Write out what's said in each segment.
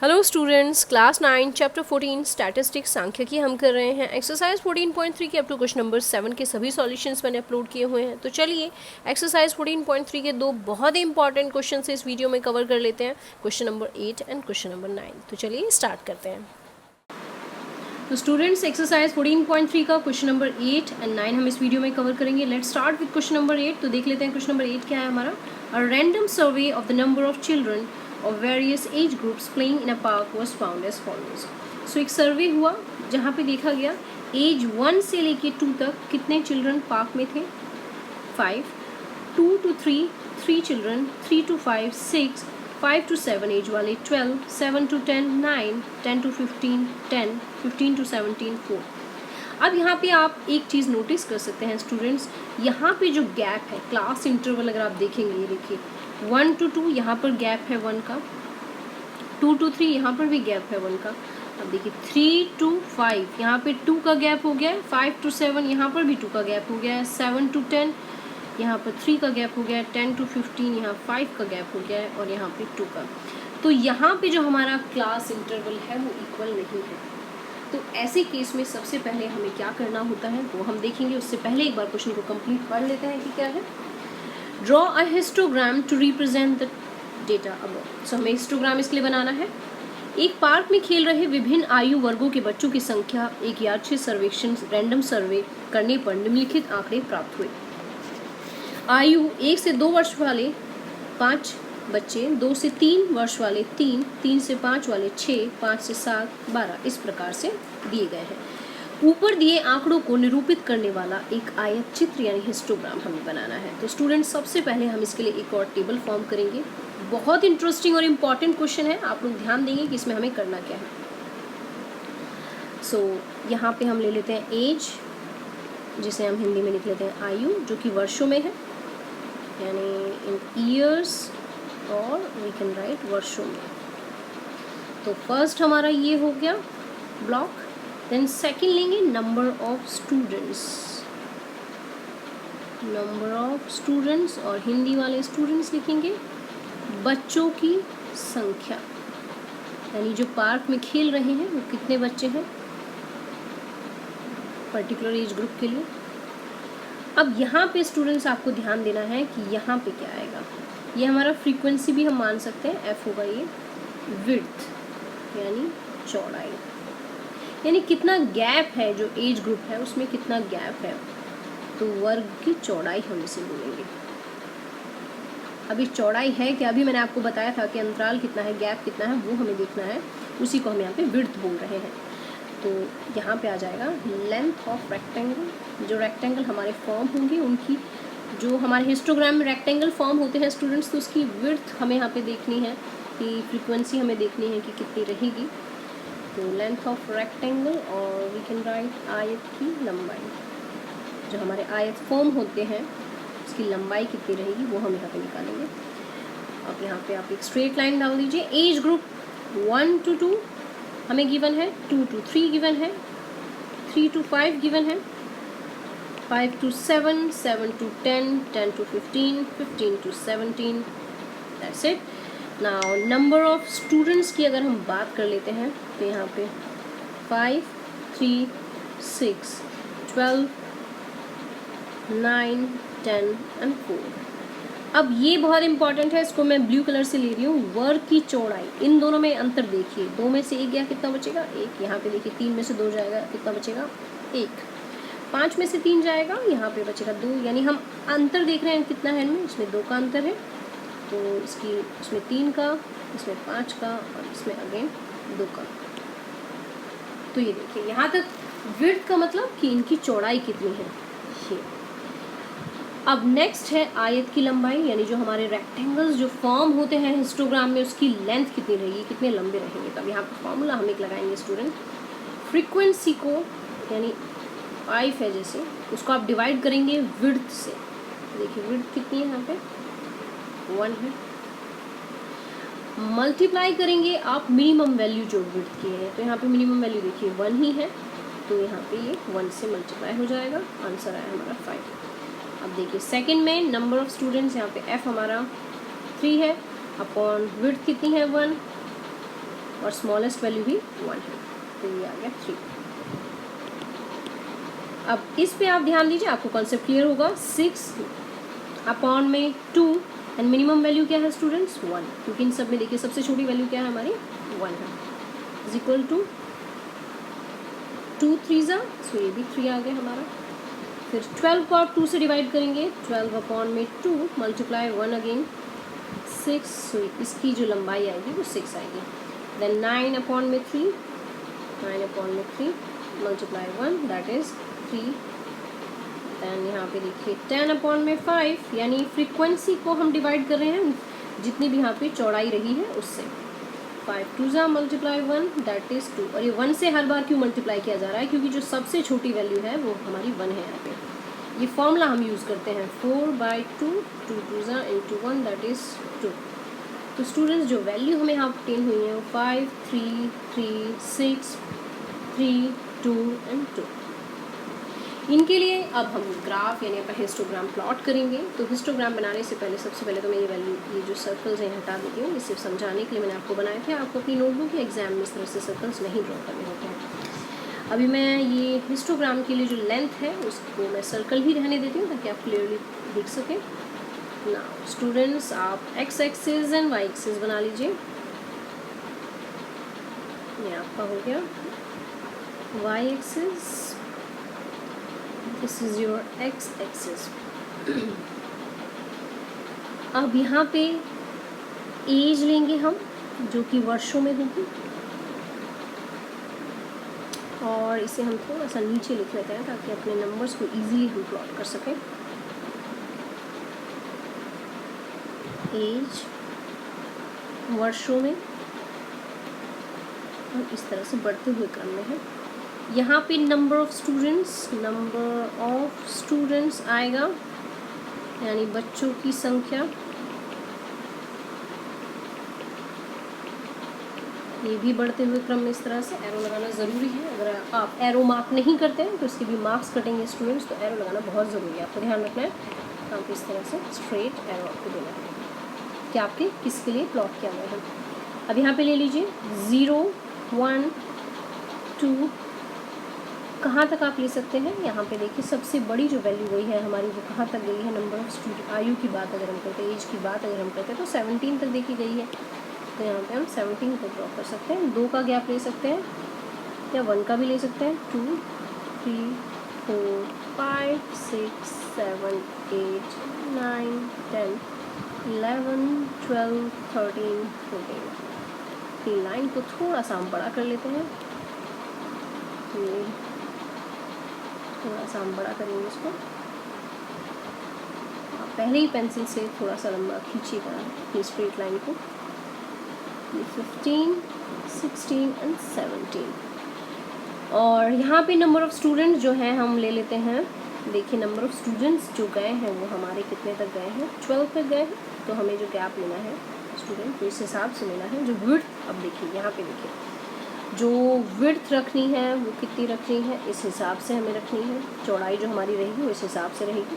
Hello students, class 9 chapter 14 statistics सांख्यिकी हम कर रहे हैं। एक्सरसाइज 14.3 के अप टू क्वेश्चन नंबर 7 के सभी सॉल्यूशंस मैंने अपलोड किए हुए हैं। तो चलिए एक्सरसाइज 14.3 के दो बहुत ही इंपॉर्टेंट क्वेश्चन से इस वीडियो में कवर कर लेते हैं, question number 8 and question number 9। तो चलिए स्टार्ट करते हैं। तो स्टूडेंट्स, एक्सरसाइज 14.3 का क्वेश्चन नंबर 8 एंड 9 हम इस वीडियो में कवर करेंगे। Let's start with question number 8। तो देख लेते हैं क्वेश्चन नंबर 8 क्या है हमारा। A random survey of the number of children of various age groups playing in a park was found as follows। So एक सर्वे हुआ जहाँ पे देखा गया एज 1 से लेके 2 तक कितने चिल्ड्रन पार्क में थे। 5, 2 to 3 3 children, 3 to 5 6, 5 to 7 age वाले 12, 7 to 10 9, 10 to 15 10, 15 to 17 4। अब यहाँ पे आप एक चीज़ नोटिस कर सकते हैं स्टूडेंट्स, यहाँ पे जो गैप है क्लास इंटरवल अगर आप देखेंगे, ये देखिए 1 to 2 यहाँ पर गैप है 1 का, 2 to 3 यहाँ पर भी गैप है 1 का। अब देखिए 3 to 5 यहाँ पे 2 का गैप हो गया है, 5 to 7 यहाँ पर भी 2 का गैप हो गया है, 7 to 10 यहाँ पर 3 का गैप हो गया है, 10 to 15 यहाँ 5 का गैप हो गया है और यहाँ पे 2 का। तो यहाँ पे जो हमारा क्लास इंटरवल है वो इक्वल नहीं है। तो ऐसे केस में सबसे पहले हमें क्या करना होता है वो हम देखेंगे। उससे पहले एक बार क्वेश्चन को कंप्लीट पढ़ लेते हैं कि क्या है। Draw a histogram to represent the data above. So हमें हिस्टोग्राम इसके लिए बनाना है। एक पार्क में खेल रहे विभिन्न आयु वर्गों के बच्चों की संख्या एक यादृच्छिक सर्वेक्षण रैंडम सर्वे करने पर निम्नलिखित आंकड़े प्राप्त हुए। आयु 1 से 2 वर्ष वाले 5 बच्चे, 2 से 3 वर्ष वाले 3, 3 से 5 वाले 6, 5 से 7 12 इस प्रकार से दिए गए हैं। ऊपर दिए आंकड़ों को निरूपित करने वाला एक आयत चित्र यानी हिस्टोग्राम हमें बनाना है। तो स्टूडेंट्स, सबसे पहले हम इसके लिए एक और टेबल फॉर्म करेंगे। बहुत इंटरेस्टिंग और इम्पॉर्टेंट क्वेश्चन है, आप लोग ध्यान देंगे कि इसमें हमें करना क्या है। सो यहाँ पे हम ले लेते हैं एज, जिसे हम हिंदी में लिख लेते हैं आयु, जो कि वर्षों में है यानी इन ईयर्स, और वी कैन राइट वर्षों में। तो फर्स्ट हमारा ये हो गया ब्लॉक। देन सेकेंड लेंगे number of students, number of students, और हिंदी वाले स्टूडेंट्स लिखेंगे बच्चों की संख्या, यानी जो पार्क में खेल रहे हैं वो कितने बच्चे हैं पर्टिकुलर एज ग्रुप के लिए। अब यहाँ पे स्टूडेंट्स आपको ध्यान देना है कि यहाँ पे क्या आएगा। ये हमारा फ्रीक्वेंसी भी हम मान सकते हैं, एफ होगा ये विड्थ यानी चौड़ाई, यानी कितना गैप है जो एज ग्रुप है उसमें कितना गैप है, तो वर्ग की चौड़ाई हम इसे बोलेंगे। अभी चौड़ाई है क्या, अभी मैंने आपको बताया था कि अंतराल कितना है, गैप कितना है, वो हमें देखना है, उसी को हम यहाँ पे विड्थ बोल रहे हैं। तो यहाँ पे आ जाएगा लेंथ ऑफ रेक्टेंगल। जो रेक्टेंगल हमारे फॉर्म होंगे उनकी, जो हमारे हिस्टोग्राम में रेक्टेंगल फॉर्म होते हैं स्टूडेंट्स, तो उसकी विड्थ हमें यहाँ पे देखनी है, कि फ्रीक्वेंसी हमें देखनी है कि कितनी रहेगी। तो लेंथ ऑफ रेक्टेंगल, और वी कैन राइट आयत की लंबाई, जो हमारे आयत फॉर्म होते हैं उसकी लंबाई कितनी रहेगी वो हम यहाँ पे निकालेंगे। अब यहाँ पे आप एक स्ट्रेट लाइन डाल दीजिए। एज ग्रुप 1 to 2 हमें गिवन है, 2 to 3 गिवन है, 3 to 5 गिवन है, 5 to 7, 7 to 10, 10 to 15, 15 to 17। That's it. Now number of students की अगर हम बात कर लेते हैं तो यहाँ पे 5, 3, 6, 12, 9, 10 एंड 4। अब ये बहुत इंपॉर्टेंट है, इसको मैं ब्लू कलर से ले रही हूँ। वर्ग की चौड़ाई, इन दोनों में अंतर देखिए, 2 में से 1 गया कितना बचेगा 1, यहाँ पे देखिए 3 में से 2 जाएगा कितना बचेगा 1, 5 में से 3 जाएगा यहाँ पे बचेगा 2, यानी हम अंतर देख रहे हैं कितना है इनमें, इसमें 2 का अंतर है, तो इसमें 3 का, इसमें 5 का, और इसमें अगेन 2 का। तो ये देखिए यहाँ तक विड्थ का मतलब कि इनकी चौड़ाई कितनी है ये। अब नेक्स्ट है आयत की लंबाई, यानी जो हमारे रेक्टेंगल्स जो फॉर्म होते हैं हिस्टोग्राम में उसकी लेंथ कितनी रहेगी, कितने लंबे रहेंगे। तो अब यहाँ पर फॉर्मूला हम एक लगाएंगे स्टूडेंट, फ्रीक्वेंसी को यानी 5 है जैसे, उसको आप डिवाइड करेंगे विड्थ से। देखिए विड्थ कितनी है यहाँ पे 1 है, मल्टीप्लाई करेंगे आप मिनिमम वैल्यू जो विड्थ की है, तो यहाँ पे मिनिमम वैल्यू देखिए 1 ही है, तो यहाँ पे ये 1 से मल्टीप्लाई हो जाएगा, आंसर आया हमारा 5। अब देखिए सेकंड में नंबर ऑफ स्टूडेंट्स, यहाँ पे एफ हमारा 3 है, अपॉन विड्थ कितनी है 1, और स्मॉलेस्ट वैल्यू भी 1 है, तो ये आ गया 3। अब इस पे आप ध्यान दीजिए, आपको कॉन्सेप्ट क्लियर होगा। 6 अपॉन में 2 एंड मिनिमम वैल्यू क्या है स्टूडेंट्स 1, क्योंकि इन सब में देखिए सबसे छोटी वैल्यू क्या है हमारी 1 है, इज इक्वल टू 2 3 ज़ा, सो ये भी 3 आ गया हमारा। फिर 12 को आप 2 से डिवाइड करेंगे, 12 अपॉन में 2 मल्टीप्लाई 1 अगेन 6, सो इसकी जो लंबाई आएगी वो 6 आएगी। देन 9 अपॉन में 3, 9 अपॉन में 3 मल्टीप्लाई 1 दैट इज़ 3। दैन यहाँ पे देखिए 10 अपॉन में 5, यानी फ्रीक्वेंसी को हम डिवाइड कर रहे हैं जितनी भी यहाँ पे चौड़ाई रही है उससे। 5 2 ज़ा मल्टीप्लाई 1 दैट इज़ 2। और ये 1 से हर बार क्यों मल्टीप्लाई किया जा रहा है, क्योंकि जो सबसे छोटी वैल्यू है वो हमारी 1 है यहाँ पे। ये फॉर्मूला हम यूज़ करते हैं 4/2, 2 2 ज़ा इंटू 1 दैट इज़ 2। तो स्टूडेंट्स जो वैल्यू हमें यहाँ ऑब्टेन हुई है वो 5 3 3 6 3 2 एंड 2। इनके लिए अब हम ग्राफ यानी अपन हिस्टोग्राम प्लॉट करेंगे। तो हिस्टोग्राम बनाने से पहले सबसे पहले तो मैं ये वैल्यू, ये जो सर्कल्स हैं हटा देती हूँ। ये सिर्फ समझाने के लिए मैंने आपको बनाए थे, आपको अपनी नोटबुक या एग्जाम में इस तरह से सर्कल्स नहीं ड्रॉ करने होते हैं। अभी मैं ये हिस्टोग्राम के लिए जो लेंथ है उसको मैं सर्कल ही रहने देती हूँ ताकि आप क्लियरली देख सकें। नाउ स्टूडेंट्स आप X axis and Y axis बना लीजिए। ये आपका हो गया Y axis, this is your X axis. अब यहाँ पे एज लेंगे हम जो कि वर्षों में होगी, और इसे हम थोड़ा सा नीचे लिख लेते हैं ताकि अपने नंबर्स को इजीली हम प्लॉट कर सकें। एज वर्षों में और इस तरह से बढ़ते हुए क्रम में है। यहाँ पे नंबर ऑफ स्टूडेंट्स आएगा, यानी बच्चों की संख्या। ये भी बढ़ते हुए क्रम में इस तरह से एरो लगाना ज़रूरी है। अगर आप एरो मार्क नहीं करते हैं तो इसके भी मार्क्स कटेंगे स्टूडेंट्स, तो एरो लगाना बहुत ज़रूरी है, आपको ध्यान रखना है। आप इस तरह से स्ट्रेट एरो आपको देना है कि आपके किसके लिए प्लॉट किया गया है। अब यहाँ पे ले लीजिए 0 1 2, कहाँ तक आप ले सकते हैं। यहाँ पे देखिए सबसे बड़ी जो वैल्यू गई है हमारी वो कहाँ तक गई है, नंबर ऑफ स्टूडेंट, आयु की बात अगर हम करते हैं, एज की बात अगर हम करते हैं तो 17 तक देखी गई है। तो यहाँ पे हम 17 को ड्रॉ कर सकते हैं। 2 का गैप ले सकते हैं या 1 का भी ले सकते हैं। 2 3 4 5 6 7 8 9 10 11 12 13 14। लाइन को थोड़ा सा हम बड़ा कर लेते हैं, ये थोड़ा सा हम बड़ा करेंगे इसको। आप पहले ही पेंसिल से थोड़ा सा लंबा खींचिएगा ये स्ट्रेट लाइन को। ये 15 16 एंड 17। और यहाँ पे नंबर ऑफ़ स्टूडेंट्स जो हैं हम ले लेते हैं। देखिए नंबर ऑफ़ स्टूडेंट्स जो गए हैं वो हमारे कितने तक गए हैं, 12 तक गए हैं। तो हमें जो गैप लेना है स्टूडेंट तो इस हिसाब से लेना है। जो विड्थ, अब देखिए यहाँ पे देखिए जो विड्थ रखनी है वो कितनी रखनी है, इस हिसाब से हमें रखनी है। चौड़ाई जो हमारी रहेगी वो इस हिसाब से रहेगी।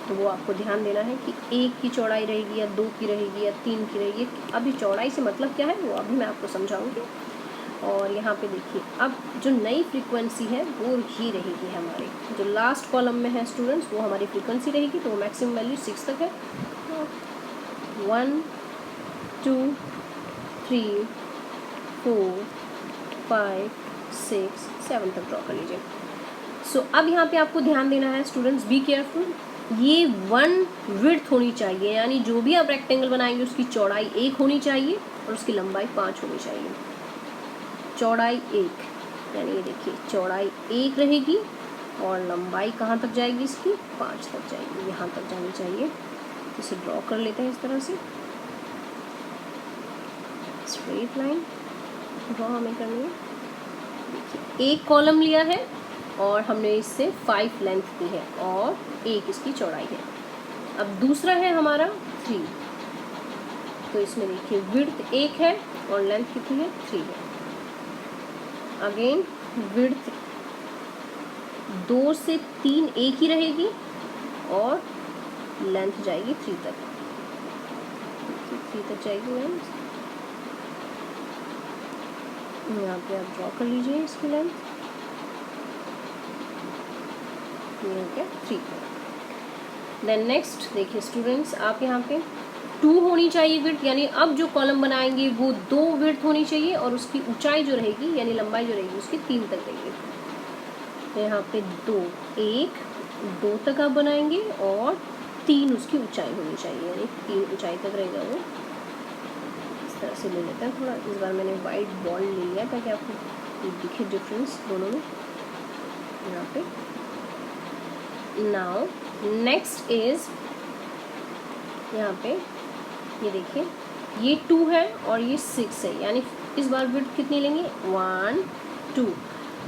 तो वो आपको ध्यान देना है कि 1 की चौड़ाई रहेगी या 2 की रहेगी या 3 की रहेगी। अभी चौड़ाई से मतलब क्या है वो अभी मैं आपको समझाऊंगी। और यहाँ पे देखिए अब जो नई फ्रीक्वेंसी है वो ही रहेगी हमारी, जो लास्ट कॉलम में है स्टूडेंट्स वो हमारी फ्रीक्वेंसी रहेगी। तो मैक्सिमम वैल्यू 6 तक है। 1 2 3 4 5 6 7 तक ड्रॉ कर लीजिए। सो अब यहाँ पे आपको ध्यान देना है स्टूडेंट्स, बी केयरफुल। ये 1 विड्थ होनी चाहिए, यानी जो भी आप रेक्टेंगल बनाएंगे उसकी चौड़ाई 1 होनी चाहिए और उसकी लंबाई 5 होनी चाहिए। चौड़ाई 1, यानी ये देखिए चौड़ाई 1 रहेगी और लंबाई कहाँ तक जाएगी इसकी, 5 तक जाएगी, यहाँ तक जानी चाहिए। इसे ड्रॉ कर लेते हैं इस तरह से, स्ट्रेट लाइन ड्रॉ हमें करनी है। देखिए 1 कॉलम लिया है और हमने इससे 5 लेंथ दी है और 1 इसकी चौड़ाई है। अब दूसरा है हमारा 3, तो इसमें देखिए विड्थ 1 है और लेंथ कितनी है, 3 है। अगेन विड्थ 2 से 3 एक ही रहेगी और लेंथ जाएगी 3 तक, 3 तक जाएगी लेंथ। यहाँ पे आप ड्रॉ कर लीजिए इसकी लेंथ, ये हो गया 3। देन नेक्स्ट देखिए स्टूडेंट्स, आप यहाँ पे 2 होनी चाहिए विड्थ, यानी अब जो कॉलम बनाएंगे वो 2 विड्थ होनी चाहिए और उसकी ऊंचाई जो रहेगी यानी लंबाई जो रहेगी उसकी 3 तक रहेगी। तो यहाँ पे 2 2 तक आप बनाएंगे और 3 उसकी ऊंचाई होनी चाहिए, यानी 3 ऊंचाई तक रहेगा वो। इस तरह से ले लेते हैं थोड़ा, इस बार मैंने वाइट बॉल ले लिया ताकि आपको दिखे डिफरेंस दोनों में। यहाँ पे नाउ नेक्स्ट इज, यहाँ पे ये देखिए ये 2 है और ये 6 है, यानी इस बार विड्थ कितनी लेंगे 1 2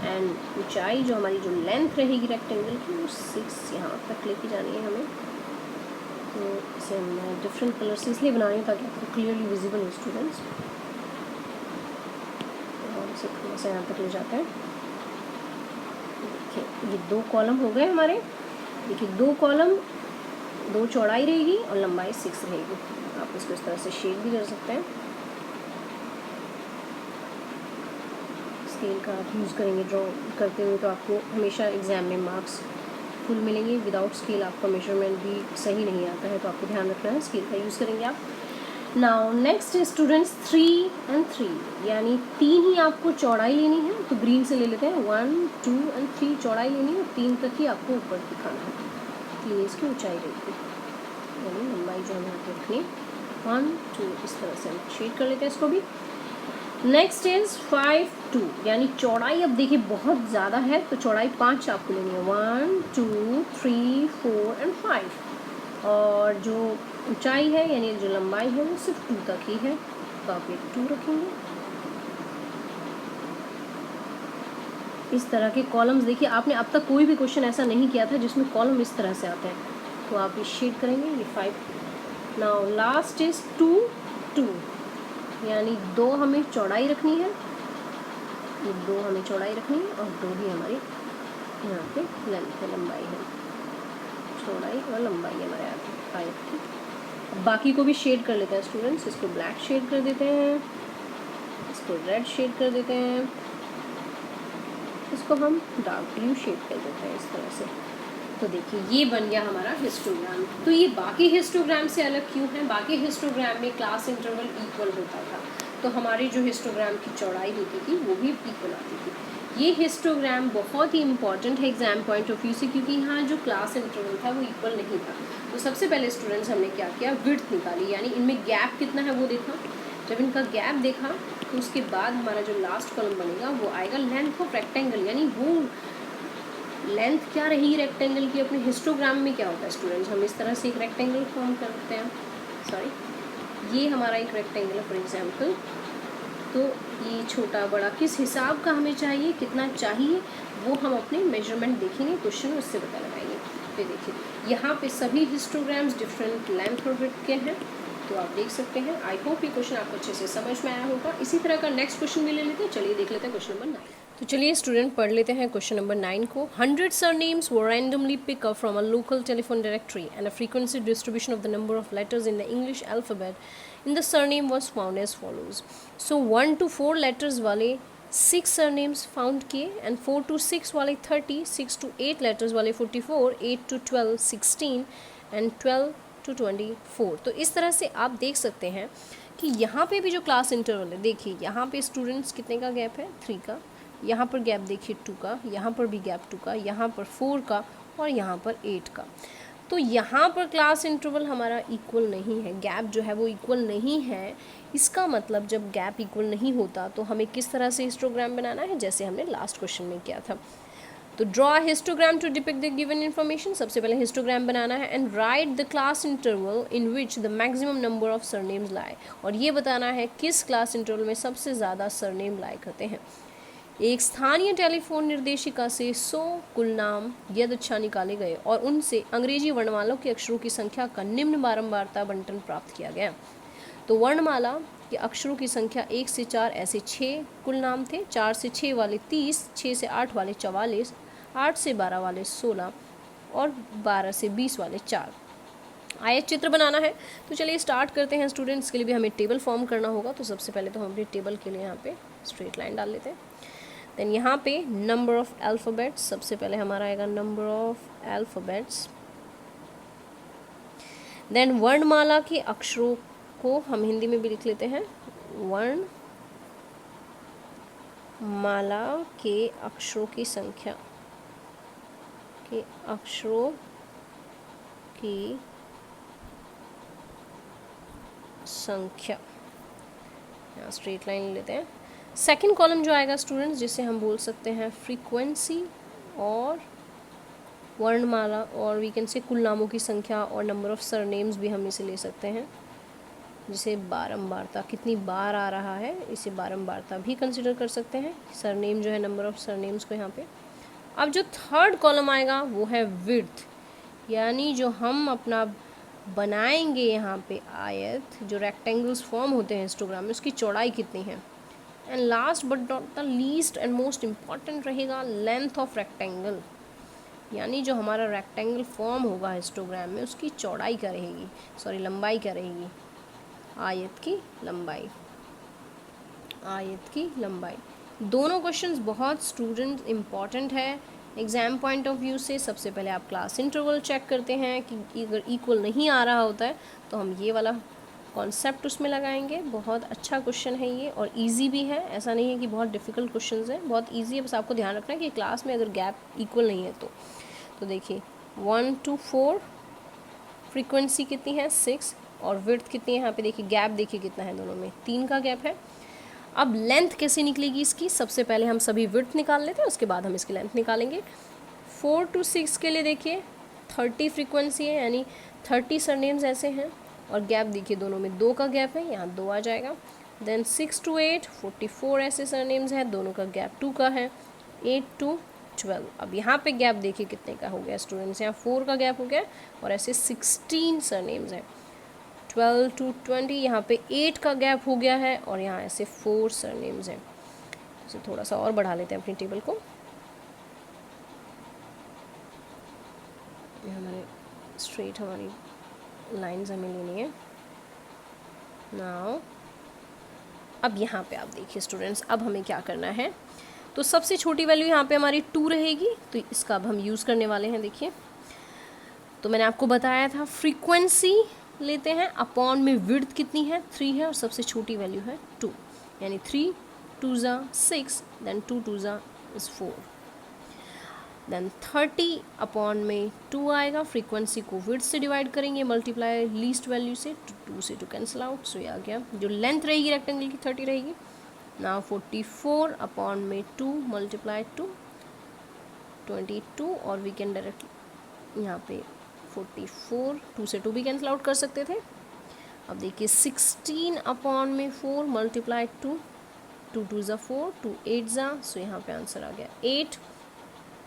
एंड ऊंचाई जो हमारी जो लेंथ रहेगी रेक्टेंगल की वो 6 यहाँ तक लेके जानी है हमें। तो इसे मैं डिफरेंट कलर से इसलिए बना रही हूँ ताकि आपको क्लियरली विजिबल हो स्टूडेंट्स। और इसे थोड़ा सा यहाँ तक ले जाते हैं। देखिए ये 2 कॉलम हो गए हमारे। देखिए 2 कॉलम, 2 चौड़ाई रहेगी और लंबाई 6 रहेगी। आप इसको इस तरह से शेड भी कर सकते हैं। स्केल का आप यूज़ करेंगे ड्रॉ करते हुए तो आपको हमेशा एग्ज़ाम में मार्क्स फुल मिलेंगे। विदाउट स्केल आपका मेजरमेंट भी सही नहीं आता है, तो आपको ध्यान रखना है, स्केल का यूज़ करेंगे आप। नाउ नेक्स्ट स्टूडेंट्स 3 और 3, यानी 3 ही आपको चौड़ाई लेनी है, तो ग्रीन से ले लेते हैं। 1 2 और 3 चौड़ाई लेनी है और 3 तक ही आपको ऊपर दिखाना है, 3 इसकी ऊंचाई रहेगी, यानी लंबाई जो हमें यहाँ पे रखनी है 1 2। इस तरह से हम शेड कर लेते हैं इसको भी। नेक्स्ट इज 5 2, यानी चौड़ाई अब देखिए बहुत ज़्यादा है तो चौड़ाई 5 आपको लेनी है, 1 2 3 4 एंड 5। और जो ऊंचाई है यानी जो लंबाई है वो सिर्फ 2 तक ही है, तो आप ये 2 रखेंगे। इस तरह के कॉलम्स देखिए आपने अब तक कोई भी क्वेश्चन ऐसा नहीं किया था जिसमें कॉलम इस तरह से आते हैं, तो आप ये शेड करेंगे, ये 5। नाउ लास्ट इज 2 2, यानी 2 हमें चौड़ाई रखनी है, ये 2 हमें चौड़ाई रखनी है और 2 ही हमारी यहाँ पे लेंथ है, लंबाई है, चौड़ाई और लंबाई है हमारे आयत की। अब बाकी को भी शेड कर लेते हैं स्टूडेंट्स। इसको ब्लैक शेड कर देते हैं, इसको रेड शेड कर देते हैं, इसको हम डार्क ब्लू शेड कर देते हैं इस तरह से। तो देखिए ये बन गया हमारा हिस्टोग्राम। तो ये बाकी हिस्टोग्राम से अलग क्यों है? बाकी हिस्टोग्राम में क्लास इंटरवल इक्वल होता था, तो हमारी जो हिस्टोग्राम की चौड़ाई होती थी वो भी इक्वल आती थी। ये हिस्टोग्राम बहुत ही इंपॉर्टेंट है एग्जाम पॉइंट ऑफ व्यू से, क्योंकि यहाँ जो क्लास इंटरवल था वो इक्वल नहीं था। तो सबसे पहले स्टूडेंट्स हमने क्या किया, विड्थ निकाली, यानी इनमें गैप कितना है वो देखा। जब इनका गैप देखा तो उसके बाद हमारा जो लास्ट कॉलम बनेगा वो आएगा लेंथ ऑफ रेक्टेंगल, यानी वो लेंथ क्या रही रेक्टेंगल की। अपने हिस्टोग्राम में क्या होता है स्टूडेंट्स, हम इस तरह से एक रेक्टेंगल फॉर्म करते हैं, सॉरी ये हमारा एक रेक्टेंगल है फॉर एग्जांपल। तो ये छोटा बड़ा किस हिसाब का हमें चाहिए, कितना चाहिए, वो हम अपने मेजरमेंट देखेंगे क्वेश्चन में, उससे पता लगाएंगे। फिर देखिए यहाँ पे सभी हिस्टोग्राम्स डिफरेंट लेंथ और विड्थ के हैं, तो आप देख सकते हैं। आई होप ये क्वेश्चन आपको अच्छे से समझ में आया होगा। इसी तरह का नेक्स्ट क्वेश्चन भी ले लेते हैं। चलिए देख लेते हैं क्वेश्चन नंबर 9। तो चलिए स्टूडेंट पढ़ लेते हैं क्वेश्चन नंबर 9 को। 100 surnames were randomly picked up from a local telephone directory and a frequency distribution of the number of letters in the English alphabet in the surname was found as follows. So 1 to 4 letters वाले 6 surnames found किए, and 4 to 6 वाले 30, 6 to 8 letters वाले 44, 8 to 12 16 and 12 to 24। तो इस तरह से आप देख सकते हैं कि यहाँ पे भी जो क्लास इंटरवल है, देखिए यहाँ पे स्टूडेंट्स कितने का गैप है, 3 का, यहाँ पर गैप देखिए 2 का, यहाँ पर भी गैप 2 का, यहाँ पर 4 का और यहाँ पर 8 का। तो यहाँ पर क्लास इंटरवल हमारा इक्वल नहीं है, गैप जो है वो इक्वल नहीं है। इसका मतलब जब गैप इक्वल नहीं होता तो हमें किस तरह से हिस्टोग्राम बनाना है, जैसे हमने लास्ट क्वेश्चन में किया था। तो draw histogram to depict the given information, सबसे पहले हिस्टोग्राम बनाना है, and write the class interval in which the maximum number of surnames lie, और ये बताना है किस क्लास इंटरवल में सबसे ज़्यादा सरनेम लाई करते हैं। एक स्थानीय टेलीफोन निर्देशिका से 100 कुल नाम यदच्छा निकाले गए और उनसे अंग्रेजी वर्णमालाओं के अक्षरों की संख्या का निम्न बारंबारता बंटन प्राप्त किया गया। तो वर्णमाला के अक्षरों की संख्या 1 से 4 ऐसे 6 कुल नाम थे, 4 से 6 वाले 30, 6 से 8 वाले 44, 8 से 12 वाले 16 और 12 से 20 वाले 4। आयत चित्र बनाना है। तो चलिए स्टार्ट करते हैं स्टूडेंट्स। के लिए भी हमें टेबल फॉर्म करना होगा। तो सबसे पहले तो हम अपनी टेबल के लिए यहाँ पे स्ट्रेट लाइन डाल लेते हैं। देन यहाँ पे नंबर ऑफ़ अल्फ़ाबेट्स, सबसे पहले हमारा आएगा नंबर ऑफ़ अल्फ़ाबेट्स। देन वर्णमाला के अक्षरों को हम हिंदी में भी लिख लेते हैं, वर्णमाला के अक्षरों की संख्या, के अक्षरों की संख्या। यहाँ स्ट्रेट लाइन लेते हैं। सेकंड कॉलम जो आएगा स्टूडेंट्स, जिसे हम बोल सकते हैं फ्रीक्वेंसी और वर्णमाला, और वी कैन से कुल नामों की संख्या, और नंबर ऑफ़ सरनेम्स भी हम इसे ले सकते हैं, जिसे बारंबारता, कितनी बार आ रहा है, इसे बारंबारता भी कंसिडर कर सकते हैं। सरनेम जो है, नंबर ऑफ़ सरनेम्स को यहाँ पे। अब जो थर्ड कॉलम आएगा वो है विड्थ, यानी जो हम अपना बनाएंगे यहाँ पे आयत, जो रेक्टेंगल्स फॉर्म होते हैं हिस्टोग्राम में, उसकी चौड़ाई कितनी है। And last but not the least and most important रहेगा लेंथ ऑफ रेक्टेंगल, यानी जो हमारा रेक्टेंगल फॉर्म होगा हिस्टोग्राम में, उसकी चौड़ाई क्या रहेगी, सॉरी लंबाई क्या रहेगी, आयत की लंबाई, आयत की लंबाई। दोनों क्वेश्चंस बहुत स्टूडेंट इम्पॉर्टेंट है एग्ज़ाम पॉइंट ऑफ व्यू से। सबसे पहले आप क्लास इंटरवल चेक करते हैं कि अगर इक्वल नहीं आ रहा होता है तो हम ये वाला कॉन्सेप्ट उसमें लगाएंगे। बहुत अच्छा क्वेश्चन है ये, और इजी भी है, ऐसा नहीं है कि बहुत डिफ़िकल्ट क्वेश्चंस है, बहुत इजी है। बस आपको ध्यान रखना है कि क्लास में अगर गैप इक्वल नहीं है तो देखिए 1 to 4 फ्रीक्वेंसी कितनी है 6, और विड्थ कितनी है यहाँ पे देखिए, गैप देखिए कितना है दोनों में, 3 का गैप है। अब लेंथ कैसे निकलेगी इसकी, सबसे पहले हम सभी विड्थ निकाल लेते हैं, उसके बाद हम इसकी लेंथ निकालेंगे। 4 to 6 के लिए देखिए 30 फ्रीक्वेंसी है, यानी 30 सरनेम्स ऐसे हैं, और गैप देखिए दोनों में 2 का गैप है, यहाँ 2 आ जाएगा। देन 6 to 8 44 ऐसे सरनेम्स हैं, दोनों का गैप 2 का है। 8 to 12, अब यहाँ पे गैप देखिए कितने का हो गया स्टूडेंट्स, यहाँ 4 का गैप हो गया, और ऐसे 16 सरनेम्स हैं। 12 to 20 यहाँ पे 8 का गैप हो गया है, और यहाँ ऐसे 4 सरनेम्स हैं। इसे थोड़ा सा और बढ़ा लेते हैं अपनी टेबल को। हमारे स्ट्रेट हमारी लाइंस हमें लेनी है नाउ। अब यहाँ पे आप देखिए स्टूडेंट्स, अब हमें क्या करना है, तो सबसे छोटी वैल्यू यहाँ पे हमारी 2 रहेगी, तो इसका अब हम यूज़ करने वाले हैं। देखिए तो मैंने आपको बताया था फ्रीक्वेंसी लेते हैं, अपॉन में विड्थ कितनी है 3 है, और सबसे छोटी वैल्यू है 2, यानी 3 2 6, देन 2 2 इज़ 4, देन 30 अपॉन में 2 आएगा, फ्रीक्वेंसी को विड्थ से डिवाइड करेंगे, मल्टीप्लाई लीस्ट वैल्यू से, 2 से 2 कैंसिल आउट, सो ये आ गया। जो लेंथ रहेगी रेक्टेंगल की 30 रहेगी। नाउ 44 अपॉन में 2 मल्टीप्लाई 2 22, और वी कैन डायरेक्ट यहाँ पे 44 2 से 2 भी कैंसिल आउट कर सकते थे। अब देखिए 16 अपॉन में 4 मल्टीप्लाई 2 2 2 4 2 8 सो यहाँ पे आंसर आ गया 8।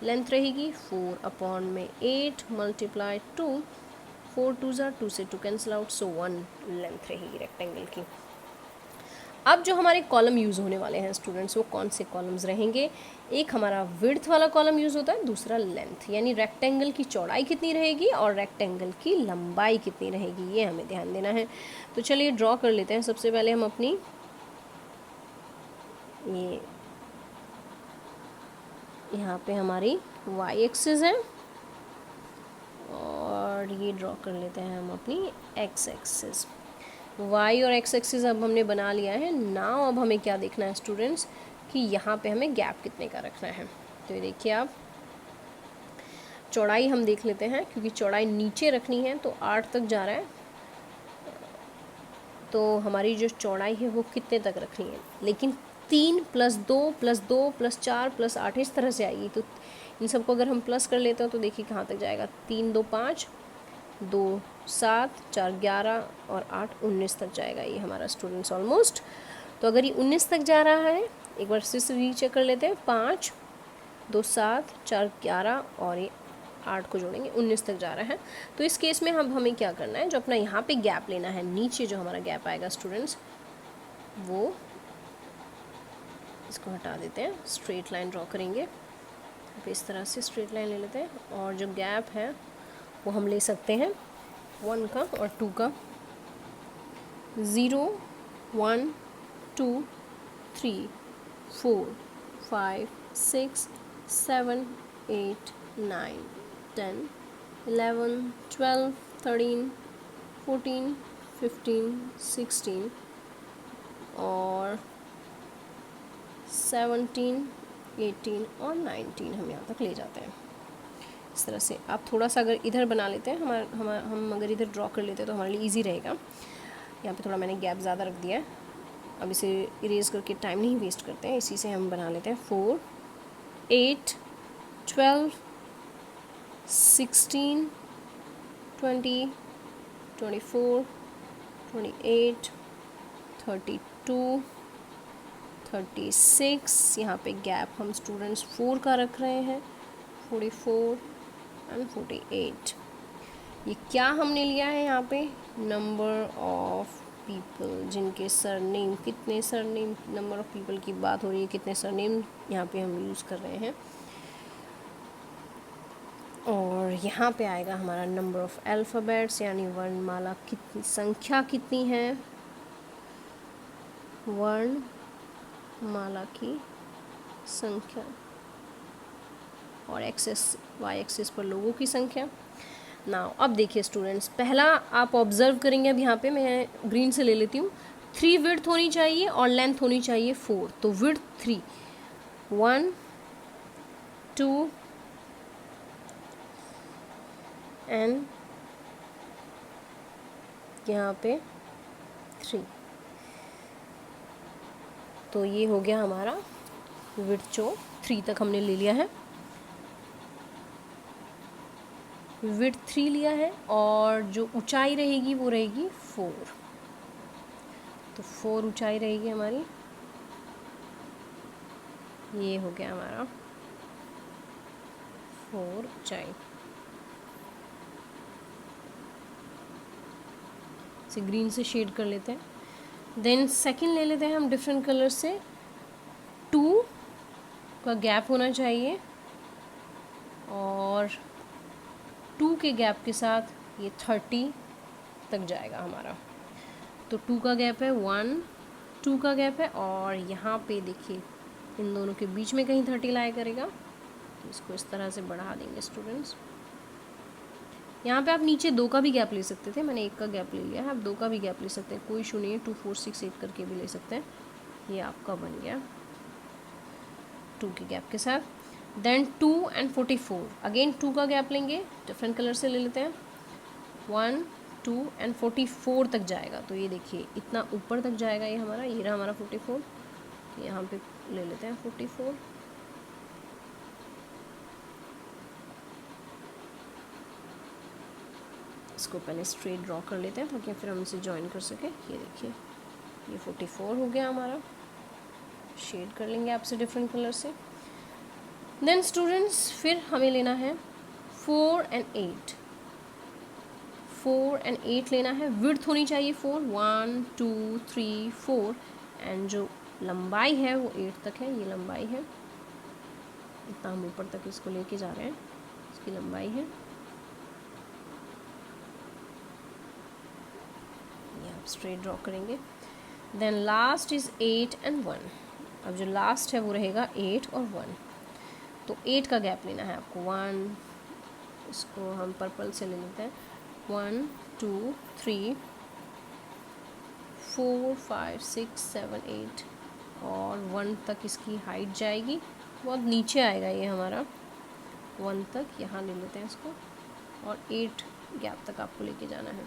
लेंथ रहेगी 4 अपॉन में 8 मल्टीप्लाई 2 4 2 2 से 2 कैंसिल आउट, सो 1 लेंथ रहेगी रेक्टेंगल की। अब जो हमारे कॉलम यूज़ होने वाले हैं स्टूडेंट्स, वो कौन से कॉलम्स रहेंगे, एक हमारा विड्थ वाला कॉलम यूज़ होता है, दूसरा लेंथ, यानी रेक्टेंगल की चौड़ाई कितनी रहेगी और रेक्टेंगल की लंबाई कितनी रहेगी, ये हमें ध्यान देना है। तो चलिए ड्रॉ कर लेते हैं। सबसे पहले हम अपनी ये यहाँ पे हमारी वाई एक्सिस है, और ये ड्रॉ कर लेते हैं हम अपनी एक्स एक्सिस। वाई और एक्स एक्सिस अब हमने बना लिया है। नाउ अब हमें क्या देखना है स्टूडेंट्स, कि यहाँ पे हमें गैप कितने का रखना है। तो ये देखिए आप, चौड़ाई हम देख लेते हैं, क्योंकि चौड़ाई नीचे रखनी है तो 8 तक जा रहा है, तो हमारी जो चौड़ाई है वो कितने तक रखनी है, लेकिन 3 + 2 + 2 + 4 + 8 इस तरह से आएगी। तो इन सबको अगर हम प्लस कर लेते हैं तो देखिए कहाँ तक जाएगा, 3 2 5 2 7 4 11 और 8 19 तक जाएगा ये हमारा स्टूडेंट्स ऑलमोस्ट। तो अगर ये 19 तक जा रहा है, एक बार से रीचेक कर लेते हैं, 5 2 7 4 11 और ये 8 को जोड़ेंगे 19 तक जा रहा है। तो इस केस में हम हमें क्या करना है, जो अपना यहाँ पे गैप लेना है, नीचे जो हमारा गैप आएगा स्टूडेंट्स, वो इसको हटा देते हैं, स्ट्रेट लाइन ड्रॉ करेंगे। इस तरह से स्ट्रेट लाइन ले लेते हैं, और जो गैप है वो हम ले सकते हैं 1 का और 2 का, 0 1 2 3 4 5 6 7 8 9 10 11 12 13 14 15 16 और 17 18 और 19 हम यहाँ तक ले जाते हैं। इस तरह से आप थोड़ा सा अगर इधर बना लेते हैं, हम अगर इधर ड्रॉ कर लेते हैं तो हमारे लिए इजी रहेगा। यहाँ पे थोड़ा मैंने गैप ज़्यादा रख दिया है। अब इसे इरेज करके टाइम नहीं वेस्ट करते हैं, इसी से हम बना लेते हैं 4 8 12 16 20 24 28 32 36, यहाँ पे गैप हम स्टूडेंट्स 4 का रख रहे हैं, 44 एंड 48। ये क्या हमने लिया है यहाँ पे, नंबर ऑफ पीपल जिनके सरनेम, कितने सरनेम, नंबर ऑफ पीपल की बात हो रही है, कितने सरनेम यहाँ पे हम यूज़ कर रहे हैं। और यहाँ पे आएगा हमारा नंबर ऑफ अल्फ़ाबेट्स, यानी वर्णमाला कितनी, संख्या कितनी है, वर्णमाला की संख्या, और एक्सेस वाई एक्सिस पर लोगों की संख्या। नाउ अब देखिए स्टूडेंट्स, पहला आप ऑब्जर्व करेंगे, अब यहाँ पे मैं ग्रीन से ले लेती हूँ, 3 विड्थ होनी चाहिए और लेंथ होनी चाहिए 4, तो विड्थ 3, 1 2 एंड यहाँ पे 3, तो ये हो गया हमारा विड्थ, जो 3 तक हमने ले लिया है, विड्थ 3 लिया है, और जो ऊंचाई रहेगी वो रहेगी 4, तो 4 ऊंचाई रहेगी हमारी। ये हो गया हमारा 4 ऊंचाई। इसे ग्रीन से शेड कर लेते हैं। देन सेकंड ले लेते हैं हम डिफरेंट कलर से, 2 का गैप होना चाहिए, और 2 के गैप के साथ ये 30 तक जाएगा हमारा, तो 2 का गैप है, 1 2 का गैप है, और यहाँ पे देखिए इन दोनों के बीच में कहीं 30 लाया करेगा, तो इसको इस तरह से बढ़ा देंगे स्टूडेंट्स। यहाँ पे आप नीचे 2 का भी गैप ले सकते थे, मैंने 1 का गैप ले लिया है, आप 2 का भी गैप ले सकते हैं, कोई इशू नहीं है, 2 4 6 8 करके भी ले सकते हैं। ये आपका बन गया 2 के गैप के साथ। देन 2 एंड 44, अगेन 2 का गैप लेंगे, डिफरेंट कलर से ले लेते हैं, 1 2 एंड 44 तक जाएगा, तो ये देखिए इतना ऊपर तक जाएगा ये हमारा, ये रहा हमारा 44, तो यहाँ पे ले लेते हैं 44। इसको पहले स्ट्रेट ड्रॉ कर लेते हैं ताकि फिर हम इसे ज्वाइन कर सकें। ये देखिए ये 44 हो गया हमारा, शेड कर लेंगे आपसे डिफरेंट कलर से। देन स्टूडेंट्स फिर हमें लेना है 4 एंड 8, 4 एंड 8 लेना है, विड्थ होनी चाहिए 4, 1 2 3 4, एंड जो लंबाई है वो 8 तक है, ये लंबाई है, इतना हम ऊपर तक इसको लेके जा रहे हैं, इसकी लंबाई है। ये आप स्ट्रेट ड्रॉ करेंगे। देन लास्ट इज़ 8 एंड 1, अब जो लास्ट है वो रहेगा 8 और 1, तो 8 का गैप लेना है आपको, 1, इसको हम पर्पल से ले लेते हैं, 1 2 3 4 5 6 7 8, और 1 तक इसकी हाइट जाएगी, बहुत नीचे आएगा ये हमारा, 1 तक यहाँ ले लेते हैं इसको, और 8 गैप तक आपको लेके जाना है,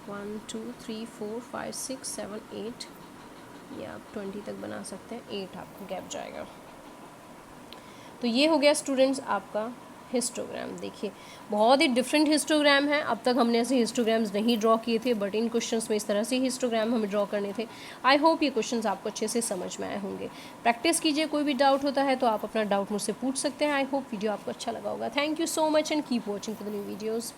1 2 3 4 5 6 7 8, ये आप 20 तक बना सकते हैं, 8 आपको गैप जाएगा। तो ये हो गया स्टूडेंट्स आपका हिस्टोग्राम। देखिए बहुत ही डिफरेंट हिस्टोग्राम है, अब तक हमने ऐसे हिस्टोग्राम्स नहीं ड्रॉ किए थे, बट इन क्वेश्चंस में इस तरह से हिस्टोग्राम हमें ड्रॉ करने थे। आई होप ये क्वेश्चंस आपको अच्छे से समझ में आए होंगे। प्रैक्टिस कीजिए, कोई भी डाउट होता है तो आप अपना डाउट मुझसे पूछ सकते हैं। आई होप वीडियो आपको अच्छा लगा होगा। Thank you so much and keep watching for the new videos.